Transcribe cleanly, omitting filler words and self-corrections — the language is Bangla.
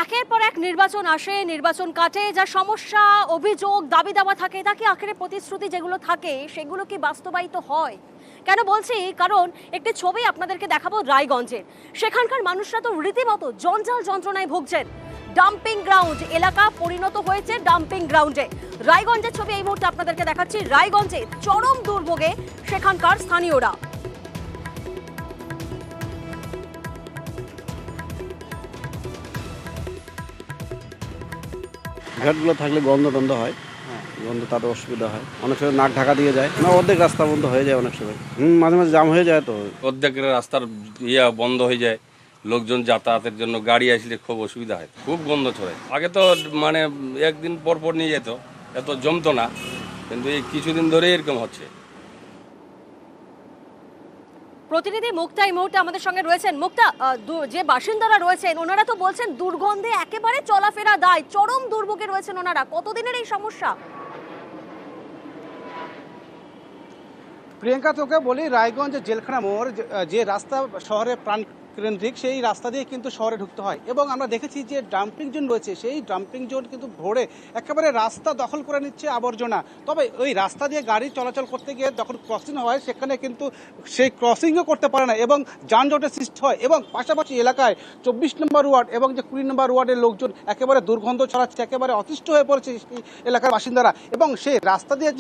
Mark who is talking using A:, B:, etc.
A: একের পর এক নির্বাচন আসে, নির্বাচন কাটে, যা সমস্যা, অভিযোগ, দাবি দাওয়া থাকে, তা কি আখেরে প্রতিশ্রুতি যেগুলো থাকে সেগুলো কি বাস্তবায়িত হয়? কেন বলছি, কারণ একটি ছবি আপনাদেরকে দেখাবো রায়গঞ্জের। সেখানকার মানুষরা তো রীতিমতো জঞ্জাল যন্ত্রণায় ভুগছেন। ডাম্পিং গ্রাউন্ড এলাকা পরিণত হয়েছে ডাম্পিং গ্রাউন্ডে। রায়গঞ্জের ছবি এই মুহূর্তে আপনাদেরকে দেখাচ্ছি। রায়গঞ্জে চরম দুর্ভোগে সেখানকার স্থানীয়রা।
B: ঘাটগুলো থাকলে গন্ধ টন্ধ হয়, গন্ধ তাতে অসুবিধা হয়। অনেক সময় নাক ঢাকা দিয়ে যায় না, অর্ধেক রাস্তা বন্ধ হয়ে যায় অনেক সময়। মাঝে মাঝে জাম হয়ে যায়, তো
C: অর্ধেক রাস্তার বন্ধ হয়ে যায়। লোকজন যাতায়াতের জন্য গাড়ি আসলে খুব অসুবিধা হয়, খুব গন্ধ ছড়ায়। আগে তো মানে একদিন পর পর নিয়ে যেত, এত জমতো না, কিন্তু এই কিছুদিন ধরে এরকম হচ্ছে।
A: প্রতিনিধি মুক্তা এই মুহূর্তে আমাদের সঙ্গে রয়েছেন। মুক্তা, যে বাসিন্দারা রয়েছেন ওনারা তো বলছেন দুর্গন্ধে একেবারে চলাফেরা দায়, চরম দুর্ভোগে রয়েছেন ওনারা। কতদিনের এই সমস্যা?
D: প্রিয়াঙ্কা, তোকে বলি, রায়গঞ্জ জেলখানা মোড় যে রাস্তা শহরের প্রাণ কেন্দ্রিক, সেই রাস্তা দিয়ে কিন্তু শহরে ঢুকতে হয়। এবং আমরা দেখেছি যে ডাম্পিং জোন রয়েছে, সেই ডাম্পিং জোন কিন্তু ভরে একেবারে রাস্তা দখল করে নিচ্ছে আবর্জনা। তবে ওই রাস্তা দিয়ে গাড়ি চলাচল করতে গিয়ে যখন ক্রসিং হয়, সেখানে কিন্তু সেই ক্রসিংও করতে পারে না এবং যানজটের সৃষ্টি হয়। এবং পাশাপাশি এলাকায় 24 নম্বর ওয়ার্ড এবং যে 20 নম্বর ওয়ার্ডের লোকজন একেবারে দুর্গন্ধ ছড়াচ্ছে, একেবারে অতিষ্ঠ হয়ে পড়েছে এই এলাকার বাসিন্দারা। এবং সেই রাস্তা দিয়ে